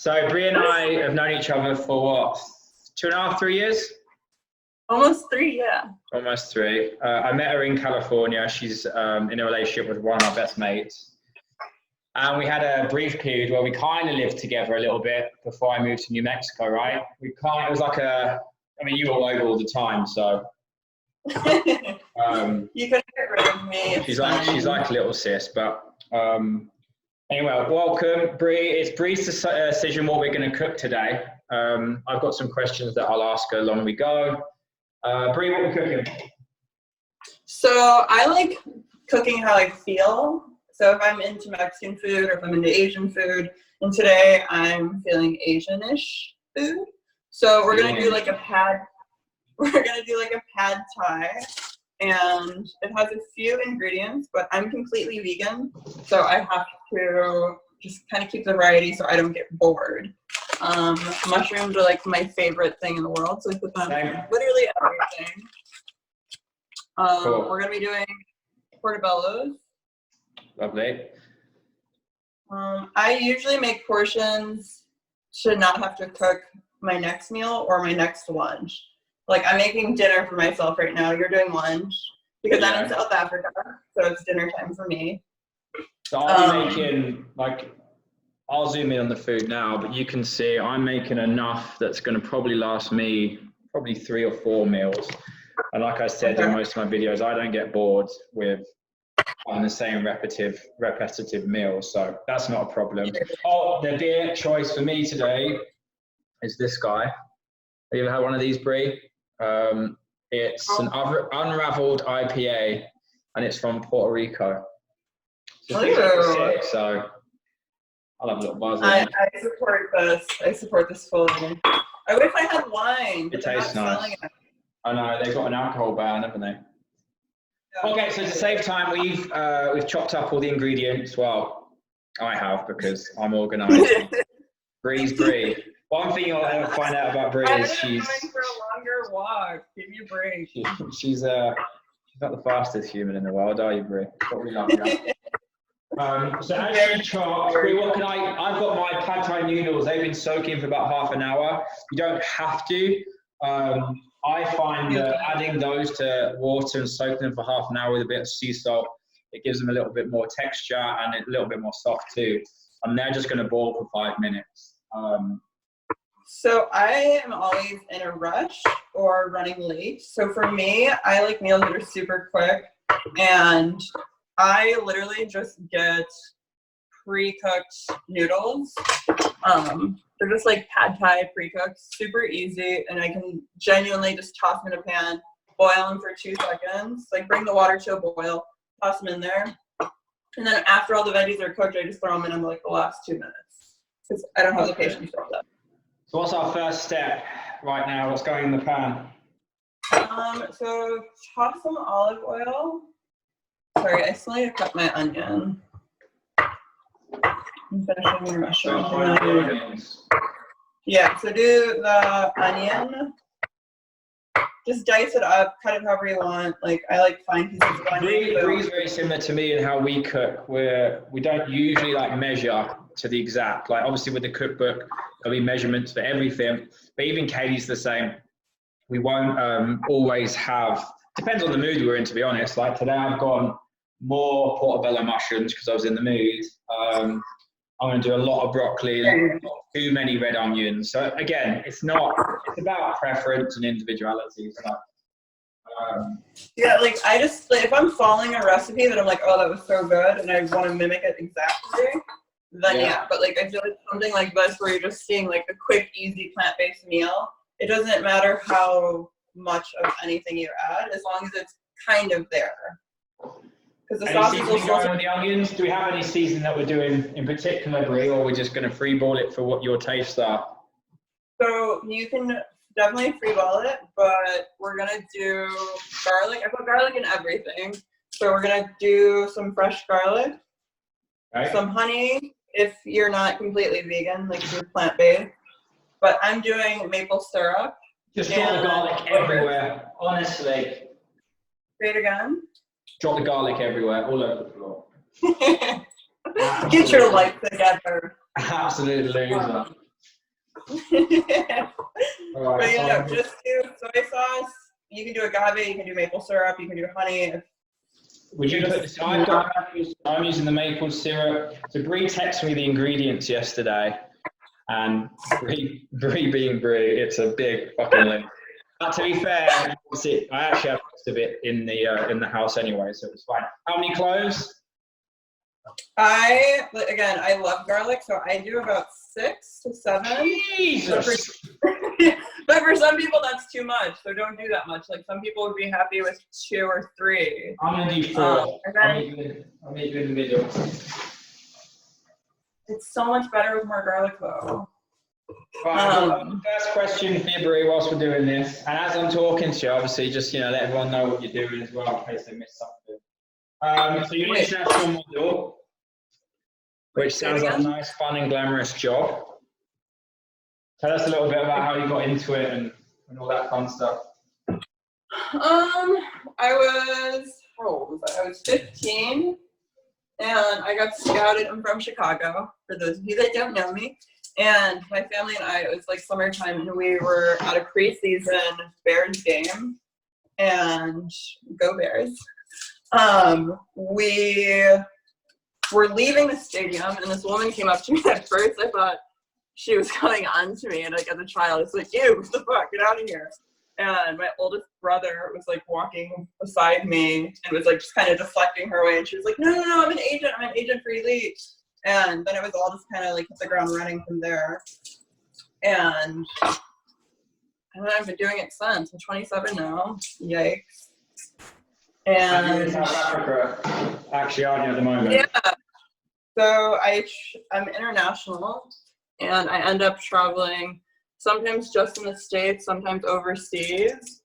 So Brie and I have known each other for what, 2.5, 3 years? Almost 3, yeah. Almost 3. I met her in California. She's in a relationship with one of my best mates. And we had a brief period where we kind of lived together a little bit before I moved to New Mexico, right? It was like you were all over all the time, so. You couldn't get rid of me. She's like a little sis, but anyway, welcome, Brie. It's Brie's decision what we're going to cook today. I've got some questions that I'll ask her along we go. Brie, what are we cooking? So I like cooking how I feel. So if I'm into Mexican food or if I'm into Asian food, and today I'm feeling Asian-ish food. So we're gonna do like a pad. We're gonna do like a pad thai, and it has a few ingredients, but I'm completely vegan, so I have to just kind of keep the variety so I don't get bored. Mushrooms are like my favorite thing in the world, so I put them in literally everything. Cool. We're gonna be doing portobellos. Lovely. I usually make portions to not have to cook my next meal or my next lunch. Like I'm making dinner for myself right now. You're doing lunch because I'm in South Africa, so it's dinner time for me. So I'll be making, I'll zoom in on the food now, but you can see I'm making enough that's going to probably last me 3 or 4 meals. And like I said in most of my videos, I don't get bored with the same repetitive meals, so that's not a problem. Oh, the beer choice for me today is this guy. Have you ever had one of these, Brie? It's an unraveled IPA, and it's from Puerto Rico. So I'll have a little buzz. I support this. I support this fully. I wish I had wine. It tastes nice. I know, they've got an alcohol ban, haven't they? Okay, so to save time, we've chopped up all the ingredients. Well, I have because I'm organised. Brie's Brie. One thing you'll ever find out about Brie is she's going for a longer walk. Give me a break. She's not the fastest human in the world, are you, Brie? But we love you. So as you chop, Brie, I've got my pad Thai noodles. They've been soaking for about half an hour. You don't have to. I find that adding those to water and soaking them for half an hour with a bit of sea salt, it gives them a little bit more texture and a little bit more soft too. And they're just going to boil for 5 minutes. So I am always in a rush or running late. So for me, I like meals that are super quick, and I literally just get pre-cooked noodles. They're just like pad Thai pre-cooked, super easy, and I can genuinely just toss them in a pan, boil them for 2 seconds, like bring the water to a boil, toss them in there, and then after all the veggies are cooked, I just throw them in like the last 2 minutes because I don't have the patience for all that. So what's our first step right now? What's going in the pan? So chop some olive oil. Sorry, I still need to cut my onion. I'm finishing your mushrooms. Yeah, so do the onion. Just dice it up, cut it however you want. Like I like fine pieces of onion. Brie's very similar to me in how we cook, where we don't usually measure to the exact. Like obviously with the cookbook, there'll be measurements for everything, but even Katie's the same. We won't always have. Depends on the mood we're in, to be honest. Like today, I've gone more portobello mushrooms because I was in the mood. I'm going to do a lot of broccoli, not too many red onions. So again, it's about preference and individuality. So, yeah, like I just if I'm following a recipe that I'm like, oh, that was so good, and I want to mimic it exactly, then yeah. But like I feel like something like this where you're just seeing like a quick, easy plant-based meal. It doesn't matter how much of anything you add, as long as it's kind of there. Because the sauce is also on the onions. Do we have any seasoning that we're doing in particular, Brie, or we're just going to freeball it for what your tastes are? So you can definitely freeball it, but we're gonna do garlic. I put garlic in everything, so we're gonna do some fresh garlic, some honey if you're not completely vegan, like if you're plant-based. But I'm doing maple syrup. Just drop the garlic everywhere, honestly. Say it again. Drop the garlic everywhere, all over the floor. Get your life together. Absolute loser. All right, But you know, so just do soy sauce. You can do agave, you can do maple syrup, you can do honey. would you put, so I'm using the maple syrup. So Brie texted me the ingredients yesterday, and Brie being Brie, it's a big fucking link. But to be fair, I actually have most of it in the house anyway, so it's fine. How many cloves? I love garlic, so I do about 6 to 7. Jesus! But for some people, that's too much, so don't do that much. Like, some people would be happy with 2 or 3. I'm gonna do 4. I'll meet you in the middle. It's so much better with more garlic, though. Right, first question for you, Brie, whilst we're doing this, and as I'm talking to you, obviously, just let everyone know what you're doing as well, in case they miss something. So you're an international model, which sounds like a nice, fun, and glamorous job. Tell us a little bit about how you got into it and all that fun stuff. I was 15, and I got scouted. I'm from Chicago, for those of you that don't know me. And my family and I, it was like summertime, and we were at a preseason Bears game, and go Bears. We were leaving the stadium, and this woman came up to me. At first, I thought she was coming on to me, and like as a child, it's like, "Ew, what the fuck, get out of here!" And my oldest brother was like walking beside me and was like just kind of deflecting her away, and she was like, "No, I'm an agent for Elite." And then it was all just kind of like hit the ground running from there. And I've been doing it since. I'm 27 now. Yikes. And you're in South Africa, actually, aren't you, at the moment? Yeah. So I'm international, and I end up traveling sometimes just in the States, sometimes overseas.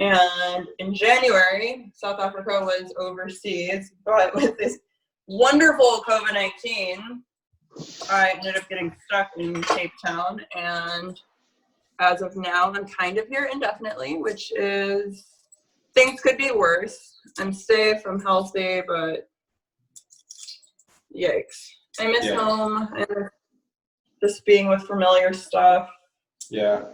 And in January, South Africa was overseas, but with this wonderful COVID-19, I ended up getting stuck in Cape Town, and as of now, I'm kind of here indefinitely, which is, things could be worse. I'm safe, I'm healthy, but yikes. I miss home and just being with familiar stuff. Yeah.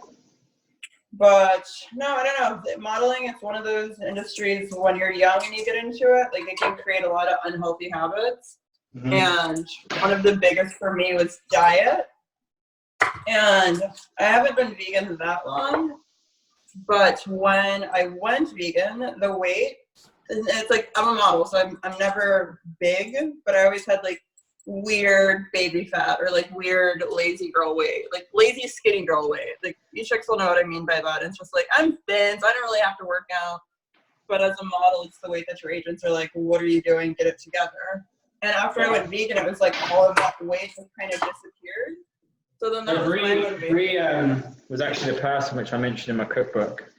But no, I don't know. Modeling, it's one of those industries when you're young and you get into it, like it can create a lot of unhealthy habits. Mm-hmm. And one of the biggest for me was diet. And I haven't been vegan that long, but when I went vegan, the weight, it's like I'm a model, so I'm never big, but I always had like weird baby fat or like weird lazy girl weight, like lazy skinny girl weight. Like you chicks will know what I mean by that. It's just like I'm thin, so I don't really have to work out. But as a model, it's the weight that your agents are like, "What are you doing? Get it together." And after I went vegan, it was like all of that weight just kind of disappeared. So then that Brie was actually the person which I mentioned in my cookbook.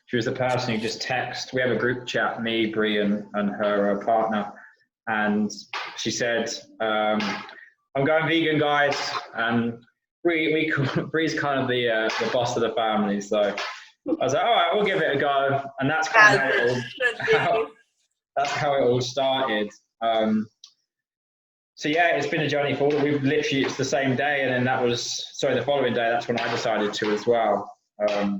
She was the person who just texted. We have a group chat, me, Brie, and her partner. And she said, "I'm going vegan, guys." And Brie's kind of the boss of the family. So I was like, "All right, we'll give it a go." And that's kind of how it all started. So yeah, it's been a journey forward. It's the same day, and then the following day, that's when I decided to as well. So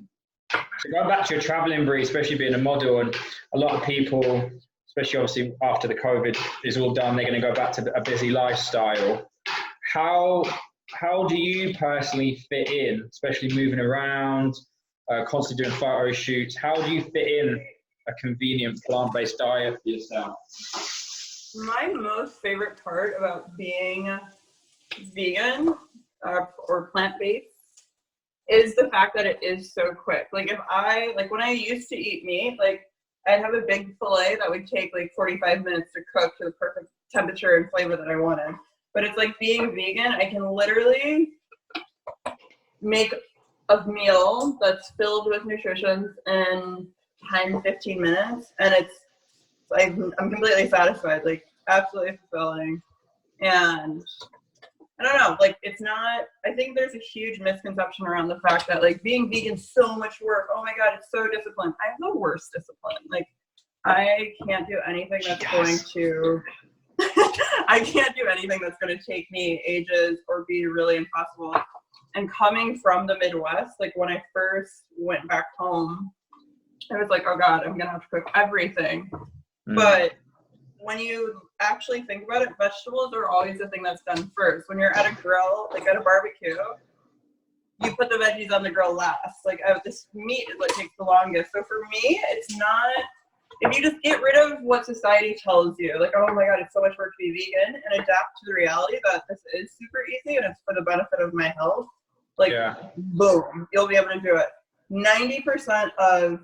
going back to your traveling, Brie, especially being a model, and a lot of people, especially obviously after the COVID is all done, they're going to go back to a busy lifestyle. How do you personally fit in, especially moving around, constantly doing photo shoots? How do you fit in a convenient plant-based diet for yourself? My most favorite part about being vegan or plant-based is the fact that it is so quick. Like when I used to eat meat, like I'd have a big fillet that would take like 45 minutes to cook to the perfect temperature and flavor that I wanted. But it's like being vegan, I can literally make a meal that's filled with nutrition in 10, 15 minutes, and I'm completely satisfied, like absolutely fulfilling. And I don't know, like I think there's a huge misconception around the fact that like being vegan is so much work. Oh my God, it's so disciplined. I have the worst discipline. Like I can't do anything that's going to I can't do anything that's going to take me ages or be really impossible. And coming from the Midwest, like when I first went back home, I was like, oh God, I'm gonna have to cook everything. But when you actually think about it, vegetables are always the thing that's done first. When you're at a grill, like at a barbecue, you put the veggies on the grill last. Like this meat is what takes the longest. So for me, it's not, if you just get rid of what society tells you, like, oh my God, it's so much work to be vegan, and adapt to the reality that this is super easy and it's for the benefit of my health, like, boom, you'll be able to do it. 90% of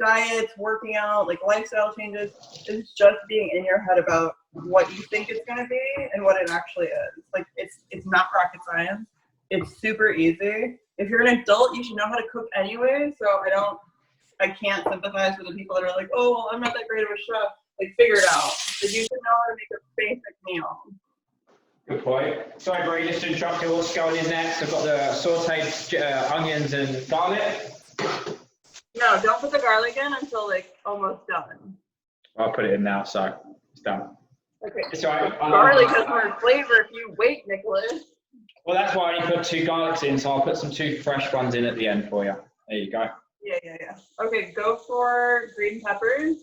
diets, working out, like lifestyle changes, is just being in your head about what you think it's going to be and what it actually is. Like, it's not rocket science. It's super easy. If you're an adult, you should know how to cook anyway. So I can't sympathize with the people that are like, oh, well, I'm not that great of a chef. Like, figure it out. Like, you should know how to make a basic meal. Good point. Sorry, Brie, just to interrupt you. What's going in next? I've got the sauteed onions and garlic. No, don't put the garlic in until like almost done. I'll put it in now, so it's done. Okay. It's all right. Garlic has more flavor if you wait, Nicholas. Well, that's why I only put 2 garlics in, so I'll put some 2 fresh ones in at the end for you. There you go. Yeah. Okay, go for green peppers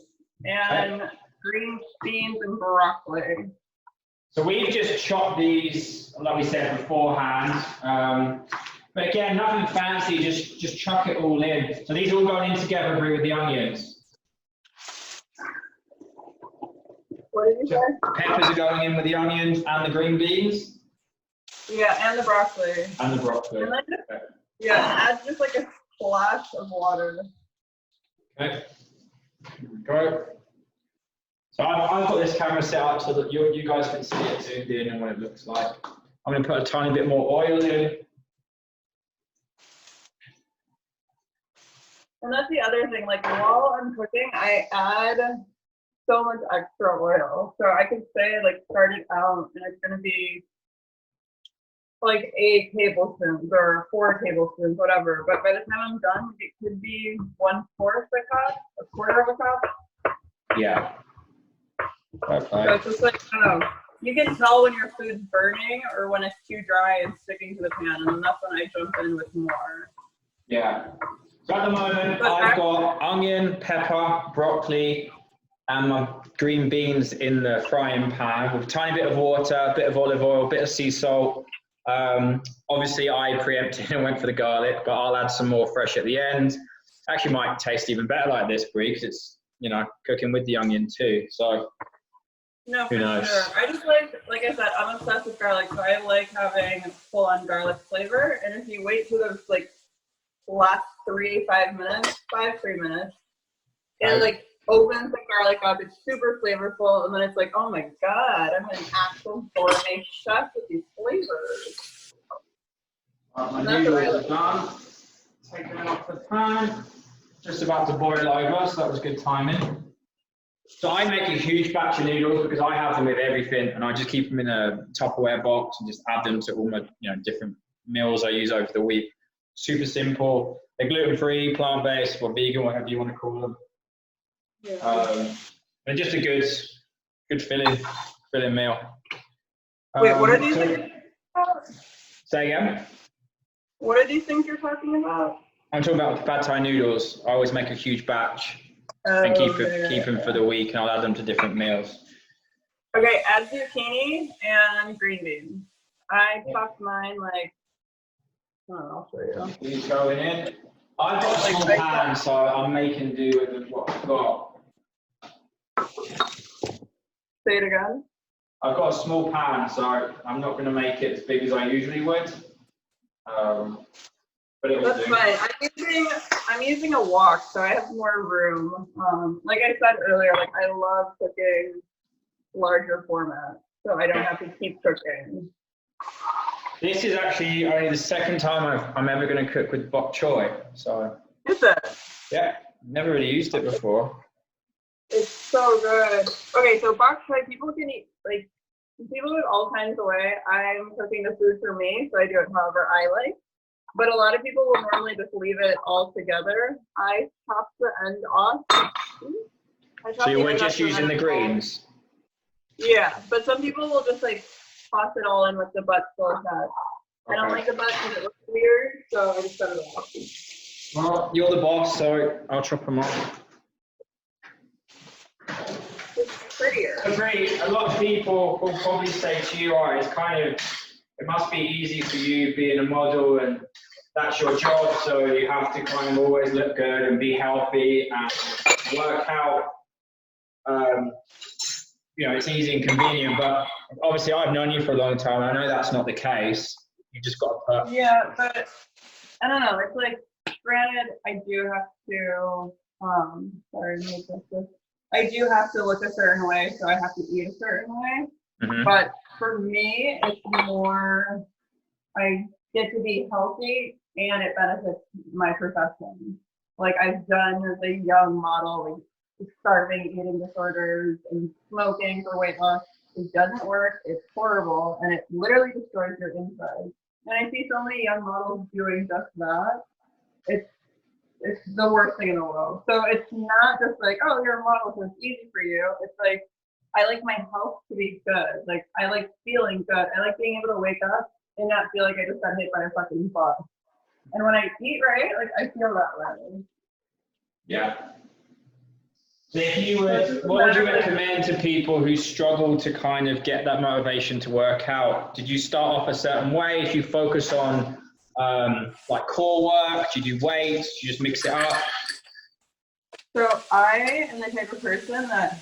and green beans and broccoli. So we've just chopped these, like we said beforehand. But again, nothing fancy, just chuck it all in. So these are all going in together, Brie, with the onions. What did you say? Peppers are going in with the onions and the green beans. Yeah, and the broccoli. And the broccoli. And then add just like a splash of water. Okay. Here we go. So I've got this camera set up so that you guys can see it zoomed in and what it looks like. I'm going to put a tiny bit more oil in. And that's the other thing, like while I'm cooking, I add so much extra oil. So I could say like start it out and it's gonna be like 8 tablespoons or 4 tablespoons, whatever. But by the time I'm done, it could be 1/4 a cup, a quarter of a cup. Yeah. Okay. So it's just like, you can tell when your food's burning or when it's too dry and sticking to the pan, and then that's when I jump in with more. Yeah. So at the moment, I've got onion, pepper, broccoli, and my green beans in the frying pan with a tiny bit of water, a bit of olive oil, a bit of sea salt. Obviously, I preempted and went for the garlic, but I'll add some more fresh at the end. Actually, might taste even better like this, Brie, because it's, cooking with the onion too. So no, for who knows? Sure. I just like I said, I'm obsessed with garlic, so I like having full-on garlic flavor. And if you wait till those like last 3 minutes, it like opens the garlic up. It's super flavorful, and then it's like, oh my God, I'm an actual gourmet chef with these flavors. My noodles are done. Taking them off the pan. Just about to boil over, so that was good timing. So I make a huge batch of noodles because I have them with everything, and I just keep them in a Tupperware box and just add them to all my different meals I use over the week. Super simple. They're gluten-free, plant-based, or vegan, whatever you want to call them. Yeah. And just a good filling meal. Wait, what are these things? Say again? What are these things you're talking about? I'm talking about pad Thai noodles. I always make a huge batch and keep them for the week, and I'll add them to different meals. Okay, add zucchini and green beans. I chopped mine like, I'll show you. These going in. I've got a small pan, so I'm making do with what I've got. Say it again. I've got a small pan, so I'm not going to make it as big as I usually would. But it will That's do. fine. I'm using a wok, so I have more room. Like I said earlier, like I love cooking larger formats, so I don't have to keep cooking. This is actually only the second time I'm ever going to cook with Bok Choi. So. Is it? Yeah, never really used it before. It's so good. Okay, so Bok Choi, people can eat, like, people do it all kinds of way. I'm cooking the food for me, so I do it however I like. But a lot of people will normally just leave it all together. I chop the end off. So you were just using the greens? Yeah, but some people will just like toss it all in with the butt still attached. I don't like the butt because it looks weird, so I just cut it off. Well, you're the boss, so I'll chop them off. It's prettier. Agree. A lot of people will probably say to you, "Oh, it must be easy for you being a model and that's your job, so you have to kind of always look good and be healthy and work out. It's easy and convenient, but obviously I've known you for a long time. I know that's not the case. You just got to put. Yeah, but I don't know. It's like, granted, I do have to, I do have to look a certain way, so I have to eat a certain way. Mm-hmm. But for me, it's more, I get to be healthy and it benefits my profession. Like I've done as a young model, like starving, eating disorders, and smoking for weight loss. It doesn't work. It's horrible, and it literally destroys your insides. And I see so many young models doing just that. It's the worst thing in the world. So it's not just like, oh, you're a model, so it's easy for you. It's like, I like my health to be good. Like, I like feeling good. I like being able to wake up and not feel like I just got hit by a fucking bus. And when I eat right, like, I feel that way. Yeah. So what would you recommend to people who struggle to kind of get that motivation to work out? Did you start off a certain way? Did you focus on like core work? Do you do weights? Do you just mix it up? So I am the type of person that,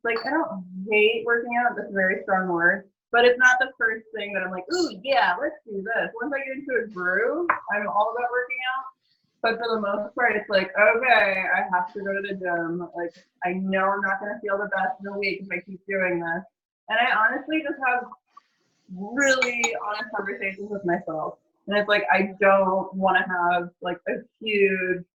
like, I don't hate working out. That's a very strong word. But it's not the first thing that I'm like, ooh, yeah, let's do this. Once I get into a groove, I'm all about working out. But for the most part, it's like, okay, I have to go to the gym. Like, I know I'm not going to feel the best in a week if I keep doing this. And I honestly just have really honest conversations with myself. And it's like, I don't want to have like a huge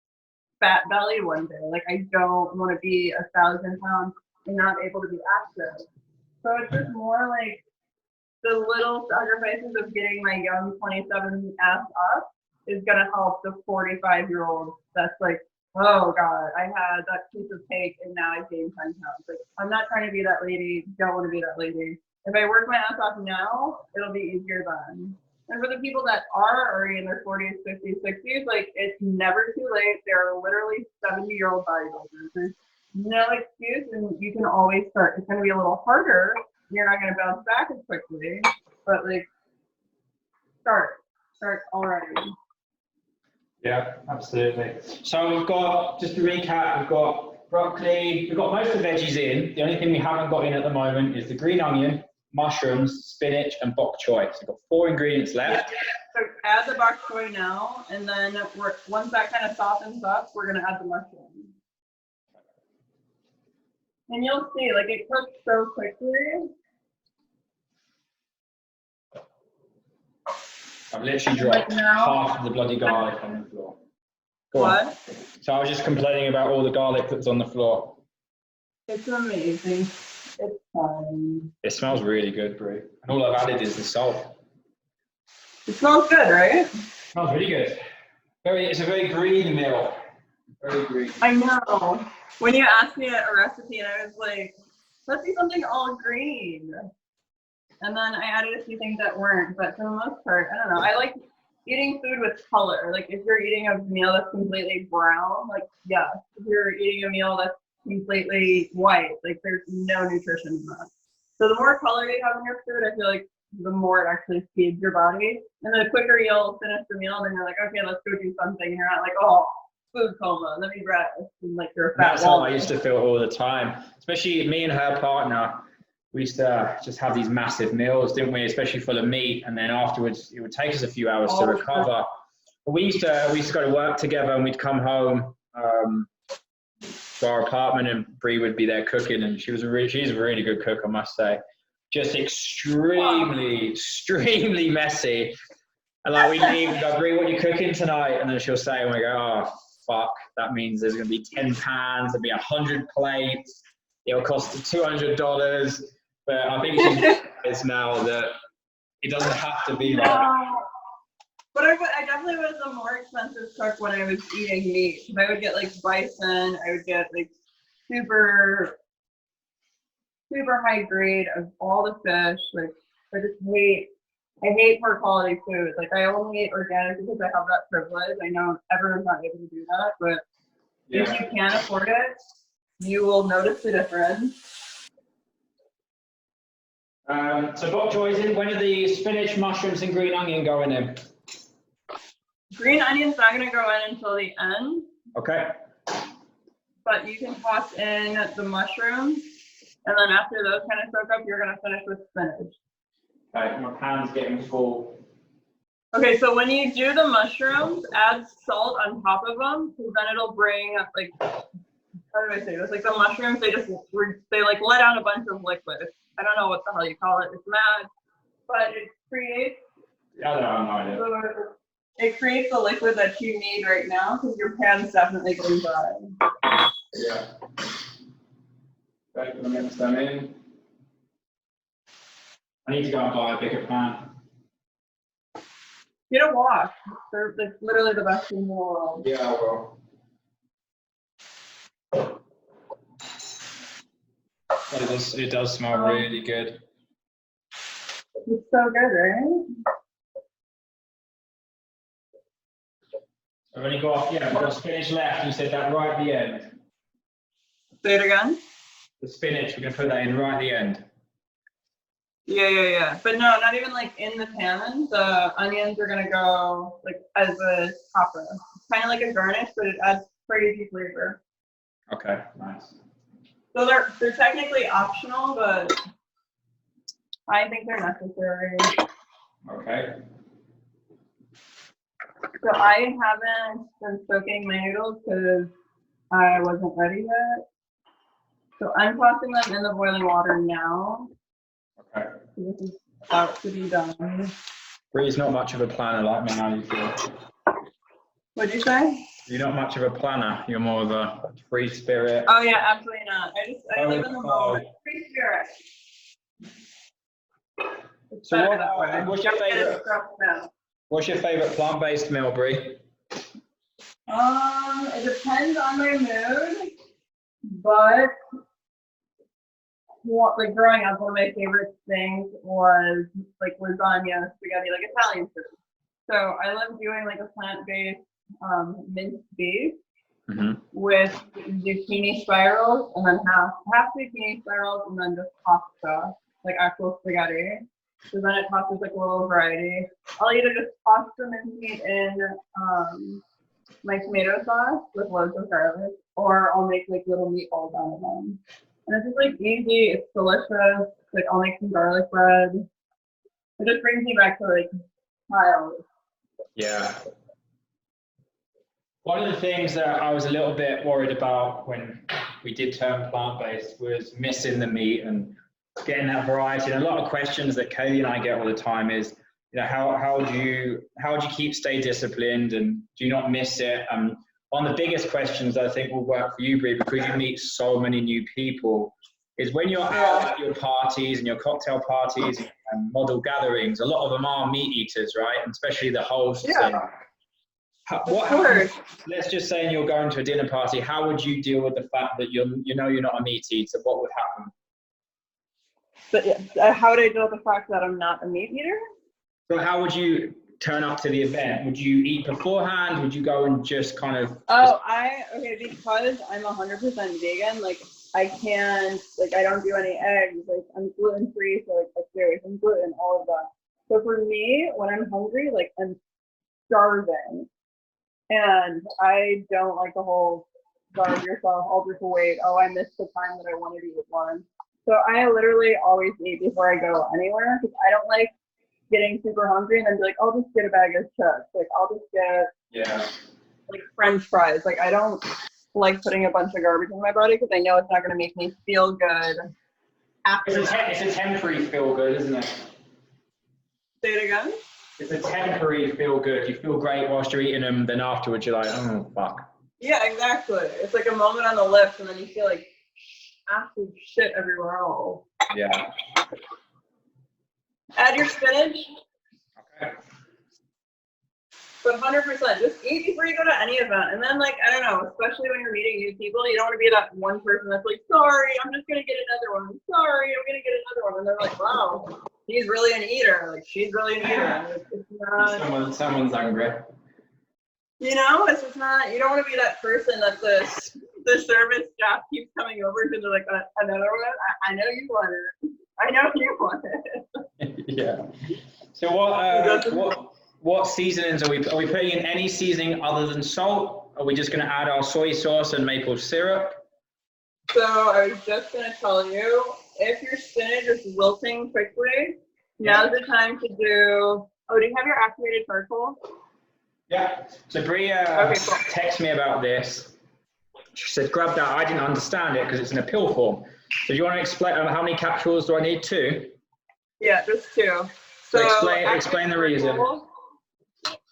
fat belly one day. Like, I don't want to be 1,000 pounds and not able to be active. So it's just more like the little sacrifices of getting my young 27 ass up is going to help the 45-year-old that's like, oh God, I had that piece of cake and now I've gained 10 pounds. Like, I'm not trying to be that lady, don't want to be that lady. If I work my ass off now, it'll be easier then. And for the people that are already in their 40s, 50s, 60s, like, it's never too late. There are literally 70-year-old bodybuilders. There's no excuse, and you can always start. It's going to be a little harder. You're not going to bounce back as quickly, but like, start already. Yeah, absolutely. So we've got, just to recap, we've got broccoli, we've got most of the veggies in. The only thing we haven't got in at the moment is the green onion, mushrooms, spinach, and bok choy. So we've got 4 ingredients left. Yeah. So add the bok choy now, and then once that kind of softens up, we're going to add the mushrooms. And you'll see, like, it cooks so quickly. I've literally dropped half of the bloody garlic on the floor. What? So I was just complaining about all the garlic that's on the floor. It's amazing. It's fine. It smells really good, Brie. And all I've added is the salt. It smells good, right? It smells really good. It's a very green meal. Very green. I know. When you asked me a recipe, and I was like, let's do something all green. And then I added a few things that weren't, but for the most part, I don't know. I like eating food with color. Like, if you're eating a meal that's completely brown, like, yes. If you're eating a meal that's completely white, like, there's no nutrition in that. So the more color you have in your food, I feel like the more it actually feeds your body. And the quicker you'll finish the meal, then you're like, okay, let's go do something. You're not like, oh, food coma, let me rest. And like, you're a fat That's how I used to feel all the time. Especially me and her partner. We used to just have these massive meals, didn't we? Especially full of meat, and then afterwards it would take us a few hours to recover. But we used to go to work together, and we'd come home to our apartment, and Brie would be there cooking, and she's a really good cook, I must say. Just extremely messy. And like, we'd leave and go, Brie, what are you cooking tonight? And then she'll say, and we go, oh fuck, that means there's gonna be 10 pans, there'll be 100 plates, it'll cost $200. But I think she knows now that it doesn't have to be like that. But I definitely was a more expensive cook when I was eating meat. I would get like bison, I would get like super high grade of all the fish. Like, I just hate I hate poor quality food. Like I only eat organic because I have that privilege. I know everyone's not able to do that, but if you can afford it, you will notice the difference. So bok choy is in. When are the spinach, mushrooms, and green onion going in? Green onion's not going to go in until the end. Okay. But you can toss in the mushrooms, and then after those kind of soak up, you're going to finish with spinach. Okay, my pan's getting full. Okay, so when you do the mushrooms, add salt on top of them, because then it'll bring like, how do I say this? Like the mushrooms, they like let out a bunch of liquid. I don't know what the hell you call it. It's mad, but it creates. Yeah, I don't know. It creates the liquid that you need right now, because your pan's definitely getting dry. Yeah. Okay, I'm gonna mix them in. I need to go and buy a bigger pan. Get a wok. They're literally the best thing in the world. Yeah, I will. It does smell really good. It's so good, right? I've only got, we've got spinach left. You said that right at the end. Say it again. The spinach, we're gonna put that in right at the end. Yeah. But no, not even like in the pan. The onions are gonna go like as a topper. It's kind of like a garnish, but it adds crazy flavor. Okay, nice. So they're technically optional, but I think they're necessary. Okay. So I haven't been soaking my noodles because I wasn't ready yet. So I'm tossing them in the boiling water now. Okay. So this is about to be done. Bree's not much of a planner like me. How do you feel? What'd you say? You're not much of a planner. You're more of a free spirit. Oh yeah, absolutely not. I live in the moment. Free spirit. So what's your favorite plant-based meal, Bree? It depends on my mood, but like growing up, one of my favorite things was like lasagna, spaghetti, like Italian food. So I love doing like a plant-based minced beef with zucchini spirals, and then half zucchini spirals, and then just pasta, like actual spaghetti. So then it tosses like a little variety. I'll either just toss the minced meat in my tomato sauce with loads of garlic, or I'll make like little meatballs out of them. And it's just like easy, it's delicious. Like I'll make some garlic bread. It just brings me back to like childhood. Yeah. One of the things that I was a little bit worried about when we did turn plant-based was missing the meat and getting that variety. And a lot of questions that Kaylee and I get all the time is, how do you stay disciplined, and do you not miss it? One of the biggest questions I think will work for you, Brie, because you meet so many new people, is when you're out at your parties and your cocktail parties and model gatherings, a lot of them are meat eaters, right? And especially the hosts. Yeah. What happens, let's just say you're going to a dinner party, how would you deal with the fact that you're not a meat eater? What would happen? But how would I deal with the fact that I'm not a meat eater? So how would you turn up to the event? Would you eat beforehand? Would you go and just kind of? Because I'm 100% vegan, like I can't, like I don't do any eggs, like I'm gluten free, so like dairy, I'm gluten, all of that. So for me, when I'm hungry, like I'm starving, and I don't like the whole starve yourself, alter to wait. Oh, I missed the time that I wanted to eat one. So I literally always eat before I go anywhere, because I don't like getting super hungry and then be like, I'll just get a bag of chips. Like I'll just get like French fries. Like I don't like putting a bunch of garbage in my body because I know it's not going to make me feel good after. It's a temporary feel good, isn't it? Say it again? It's a temporary feel good. You feel great whilst you're eating them, then afterwards you're like, oh, fuck. Yeah, exactly. It's like a moment on the lips, and then you feel like absolute shit everywhere else. Yeah. Add your spinach. Okay. But 100%, just eat before you go to any event. And then, like, I don't know, especially when you're meeting new people, you don't want to be that one person that's like, sorry, I'm just going to get another one. Sorry, I'm going to get another one. And they're like, wow, he's really an eater. Like, she's really an eater. It's not, Someone's hungry. you know, it's just not, you don't want to be that person that the service staff keeps coming over because they're like, another one? I know you want it. I know you want it. Yeah. So what seasonings are we putting in any seasoning other than salt? Are we just going to add our soy sauce and maple syrup? So I was just going to tell you, if your spinach is wilting quickly, now's the time to do, do you have your activated charcoal? Yeah. So Bria texted me about this. She said, grab that. I didn't understand it because it's in a pill form. So do you want to explain how many capsules do I need? 2? Yeah, just 2. So explain the reason.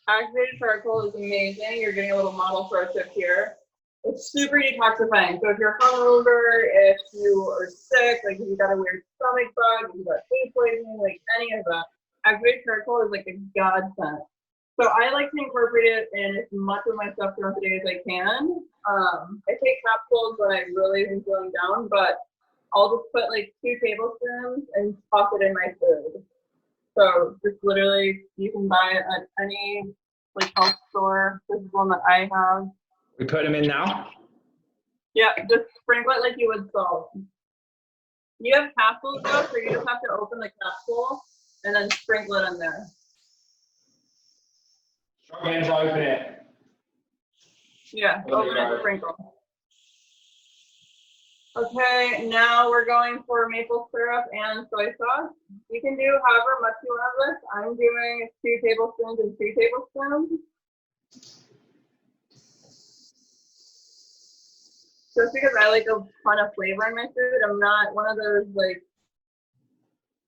Activated charcoal is amazing. You're getting a little model for a tip here. It's super detoxifying. So if you're hungover, if you are sick, like if you got a weird stomach bug, if you got food poisoning, like any of that, activated charcoal is like a godsend. So I like to incorporate it in as much of my stuff throughout the day as I can. I take capsules when I really am feeling down, but I'll just put like 2 tablespoons and toss it in my food. So just literally, you can buy it at any like health store. This is one that I have. We put them in now? Yeah, just sprinkle it like you would salt. You have capsules though, so you just have to open the capsule and then sprinkle it in there. Strong hands, open it. Yeah, open it and sprinkle. Okay, now we're going for maple syrup and soy sauce. You can do however much you want of this. I'm doing 2 tablespoons and 2 tablespoons. Just because I like a ton of flavor in my food, I'm not one of those like,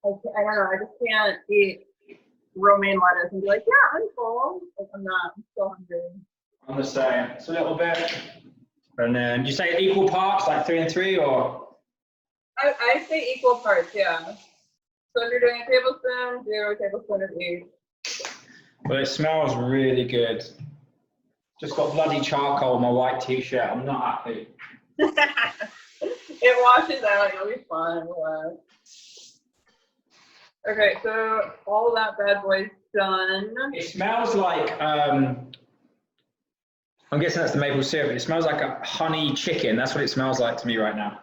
I don't know, I just can't eat romaine lettuce and be like, yeah, I'm full. Like, I'm not, I'm still hungry. I'm the same. It's a little bit. And then you say equal parts, like 3 and 3, or? I say equal parts, yeah. So if you're doing a tablespoon, do a tablespoon of each. Well, it smells really good. Just got bloody charcoal on my white t-shirt. I'm not happy. It washes out. You'll be fine. Okay, so all that bad boy's done. It smells like, I'm guessing that's the maple syrup. It smells like a honey chicken. That's what it smells like to me right now.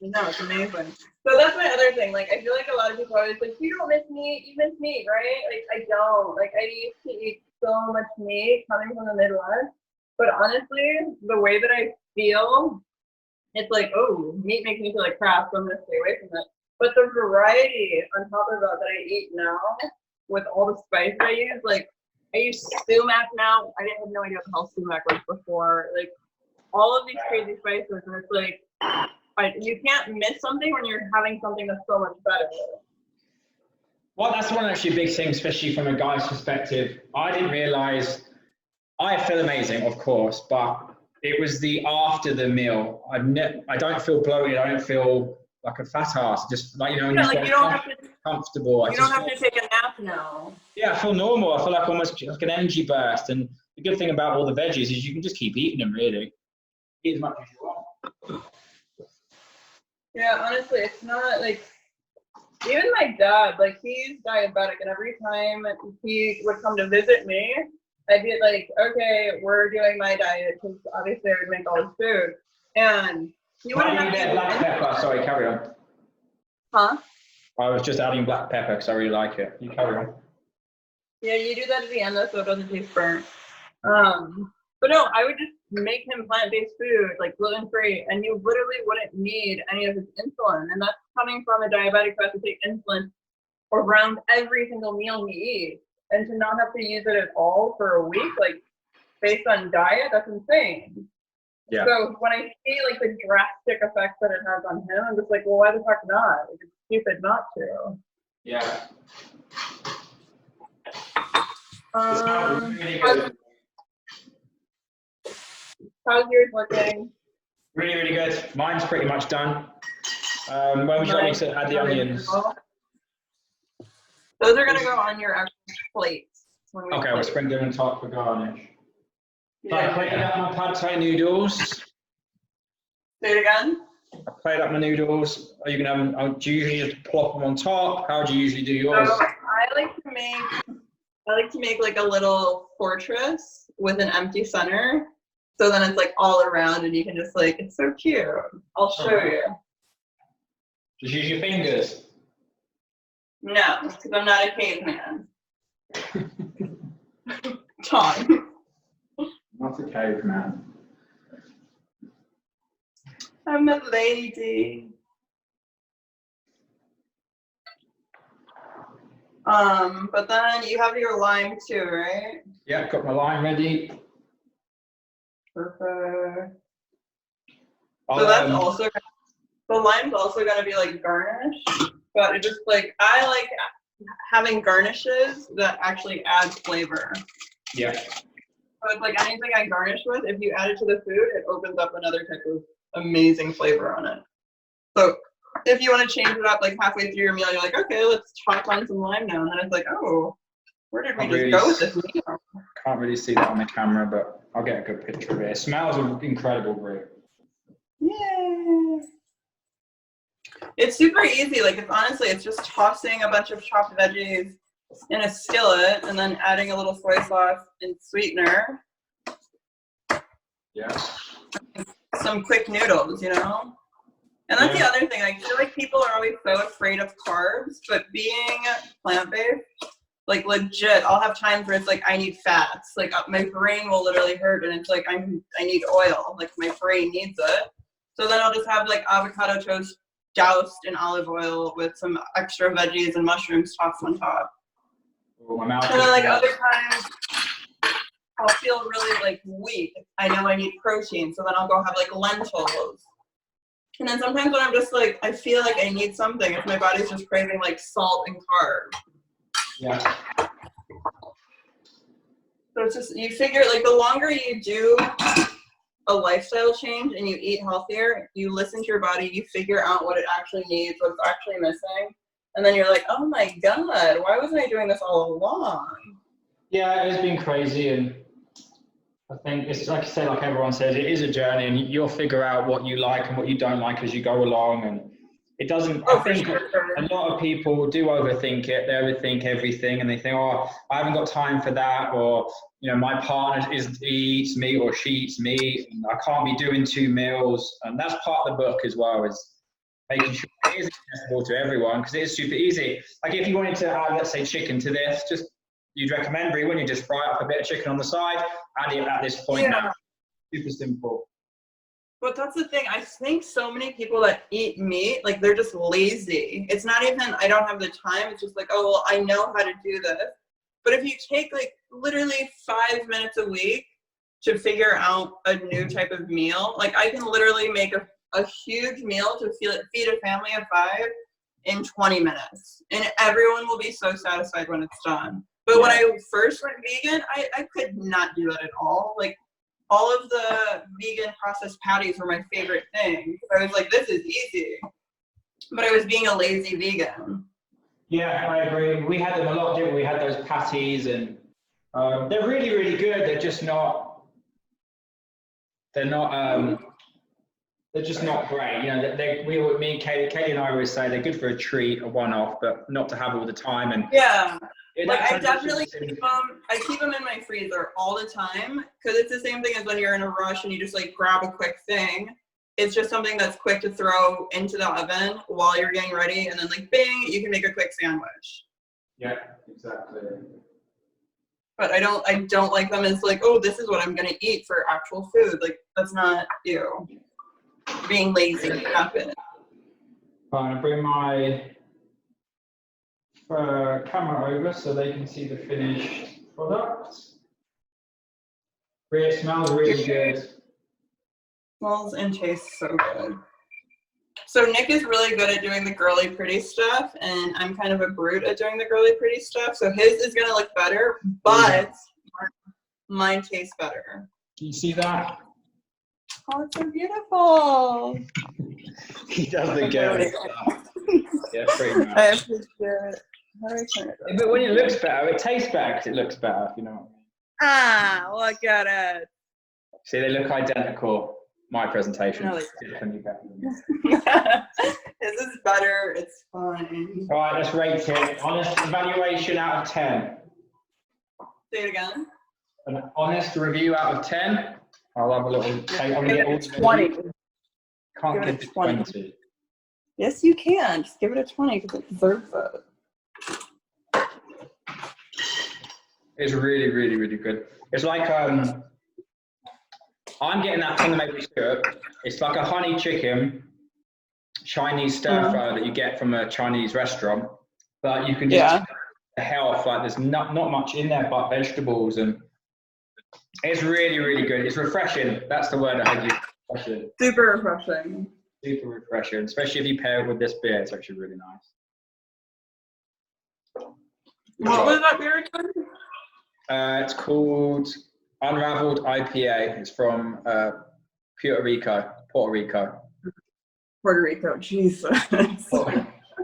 No, it's amazing. So that's my other thing. Like, I feel like a lot of people are always like, you don't miss meat, you miss meat, right? Like, I don't. Like, I used to eat so much meat coming from the Midwest. But honestly, the way that I feel, it's like, oh, meat makes me feel like crap, so I'm going to stay away from it. But the variety on top of that I eat now, with all the spice I use, like, I use sumac now. I didn't have no idea what the hell sumac was before. Like, all of these crazy spices, and it's like, you can't miss something when you're having something that's so much better. Well, that's one actually big thing, especially from a guy's perspective. I didn't realize, I feel amazing, of course, but it was the after the meal. I don't feel bloated. I don't feel like a fat ass. Just like, you know, yeah, like you don't have to, comfortable. You don't have to take a nap now. Yeah, I feel normal. I feel like almost like an energy burst. And the good thing about all the veggies is you can just keep eating them, really. Eat as much as you want. Yeah, honestly, it's not like, even my dad, like, he's diabetic, and every time he would come to visit me, I'd be like, okay, we're doing my diet, because obviously I would make all his food. And he wouldn't have to black pepper. Sorry, carry on. Huh? I was just adding black pepper because I really like it. You carry on. Yeah, you do that at the end, though, so it doesn't taste burnt. But no, I would just make him plant-based food, like gluten-free, and you literally wouldn't need any of his insulin. And that's coming from a diabetic who has to take insulin around every single meal he eats. And to not have to use it at all for a week, like, based on diet, that's insane. Yeah. So when I see, like, the drastic effects that it has on him, I'm just like, well, why the fuck not? Like, it's stupid not to. Yeah. Really good. How's yours looking? Really, really good. Mine's pretty much done. When would you like me to add the onions? Those are going to go on your actual plates. Okay, we'll sprinkle them on top for garnish. Yeah. I created out my pad Thai noodles. Say it again? I plate up my noodles. Are you gonna have? Do you usually just plop them on top? How do you usually do yours? So I like to make like a little fortress with an empty center. So then it's like all around and you can just like, it's so cute. I'll show you. Just use your fingers. No, because I'm not a caveman. Tom. Not a caveman. I'm a lady. But then you have your lime too, right? Yeah, got my lime ready. Perfect. So that's also, the lime's also gonna be like garnish, but it just like, I like having garnishes that actually add flavor. Yeah. So it's like anything I garnish with, if you add it to the food, it opens up another type of amazing flavor on it. So if you want to change it up like halfway through your meal, you're like, okay, let's chop on some lime now. And then it's like, oh, where did we just go with this meal? Can't really see that on the camera, but I'll get a good picture of it. It smells incredible, Brie. Yay! It's super easy. Like it's just tossing a bunch of chopped veggies in a skillet and then adding a little soy sauce and sweetener. Yeah. Some quick noodles, you know? And that's the other thing. I feel like people are always so afraid of carbs, but being plant-based, like legit, I'll have times where it's like I need fats. Like my brain will literally hurt, and it's like I need oil. Like my brain needs it. So then I'll just have like avocado toast doused in olive oil with some extra veggies and mushrooms tossed on top. Oh, my mouth. And then like other times, I'll feel really like weak. I know I need protein, so then I'll go have like lentils. And then sometimes when I'm just like, I feel like I need something, if my body's just craving like salt and carb. Yeah. So it's just, you figure like the longer you do a lifestyle change and you eat healthier, you listen to your body, you figure out what it actually needs, what's actually missing. And then you're like, oh my God, why wasn't I doing this all along? Yeah, it's been crazy, and I think it's like I say, like everyone says, it is a journey, and you'll figure out what you like and what you don't like as you go along. And it doesn't. I think a lot of people do overthink it. They overthink everything, and they think, oh, I haven't got time for that, or you know, my partner eats meat or she eats meat, and I can't be doing 2 meals. And that's part of the book as well, is making sure it is accessible to everyone, because it is super easy. Like if you wanted to add, let's say, chicken to this, just you'd recommend, Brie, when you just fry up a bit of chicken on the side, add it at this point. Now. Super simple. But that's the thing. I think so many people that eat meat, like they're just lazy. It's not even, I don't have the time. It's just like, oh, well, I know how to do this. But if you take like literally 5 minutes a week to figure out a new type of meal, like I can literally make a huge meal to feed a family of 5 in 20 minutes. And everyone will be so satisfied when it's done. But when I first went vegan, I could not do that at all. Like all of the vegan processed patties were my favorite thing. I was like, this is easy. But I was being a lazy vegan. Yeah, I agree. We had them a lot, didn't we? We had those patties, and they're really, really good. They're just not. They're just not great. You know, me and Katie and I always say they're good for a treat, a one-off, but not to have all the time. And like I definitely keep them in my freezer all the time, because it's the same thing as when you're in a rush and you just like grab a quick thing. It's just something that's quick to throw into the oven while you're getting ready, and then like bing, you can make a quick sandwich. Yeah, exactly. But I don't like them as like, oh, this is what I'm gonna eat for actual food. Like that's not being lazy happen. I'm gonna bring my camera over so they can see the finished product. It smells really good. Smells and tastes so good. So Nick is really good at doing the girly pretty stuff, and I'm kind of a brute at doing the girly pretty stuff. So his is gonna look better, but mine tastes better. Can you see that? Oh, it's so beautiful. He does the girly stuff. Yeah, pretty much. I have to do it. How do I turn it on? But when it looks better, it tastes better because it looks better, if you know what I mean. Ah, look at it. See, they look identical. my presentation. No, This is better. It's fine. All right, let's rate it. Honest evaluation out of 10. Say it again. An honest review out of 10. I'll have a little take. I'm gonna get all 20. Can't Give it give a it 20. 20. Yes, you can. Just give it a 20 because it deserves it. It's really, really, really good. It's like I'm getting that from the maple syrup. It's like a honey chicken Chinese stir fry that you get from a Chinese restaurant, but you can just the health. Like there's not much in there but vegetables, and it's really, really good. It's refreshing. That's the word I had. Refreshing. Super refreshing. Super refreshing, especially if you pair it with this beer. It's actually really nice. What was that beer again? It's called Unraveled IPA. It's from Puerto Rico. Puerto Rico, Jesus.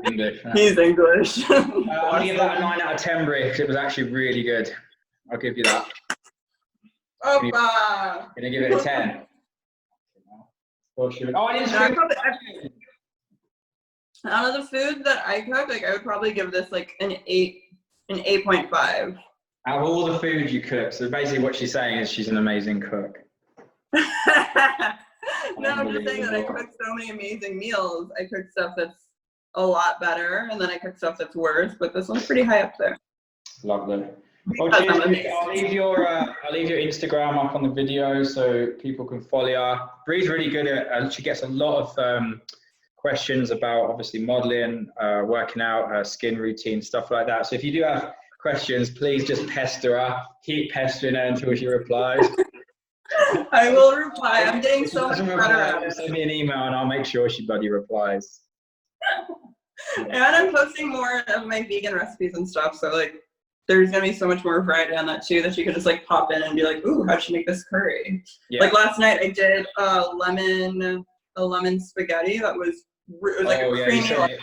English. He's English. I'll give that a 9 out of 10, Brie, because it was actually really good. I'll give you that. Opa! Gonna give it a 10. Oh, I didn't out of the food that I cook, like I would probably give this like an 8.5. Out of all the food you cook, so basically what she's saying is she's an amazing cook. No, I'm just saying that I cook so many amazing meals. I cook stuff that's a lot better, and then I cook stuff that's worse, but this one's pretty high up there. Lovely. Well, cheers. I'll leave your Instagram up on the video so people can follow her. Bree's really good at she gets a lot of questions about obviously modeling, working out, her skin routine, stuff like that. So if you do have questions, please just pester her. Keep pestering her until she replies. I will reply. I'm getting so much better at it. Send me an email and I'll make sure she bloody replies. And I'm posting more of my vegan recipes and stuff, so like there's gonna be so much more variety on that too that you could just like pop in and be like, ooh, how'd she make this curry? Yeah. Like last night I did a lemon spaghetti that was like a creamy.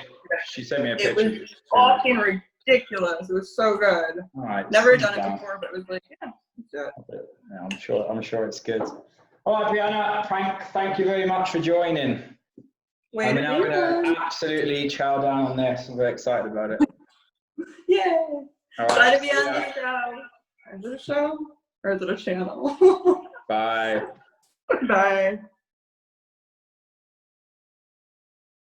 She sent me a picture. It was fucking ridiculous. It was so good. All right, never done it before, but it was like, yeah, let's do it. Yeah, I'm sure it's good. All right, Brianna, thank you very much for joining. I'm now going to absolutely chow down on this. I'm very excited about it. Yay! All right, glad to be on the show. Is it a show or is it a channel? Bye. Bye.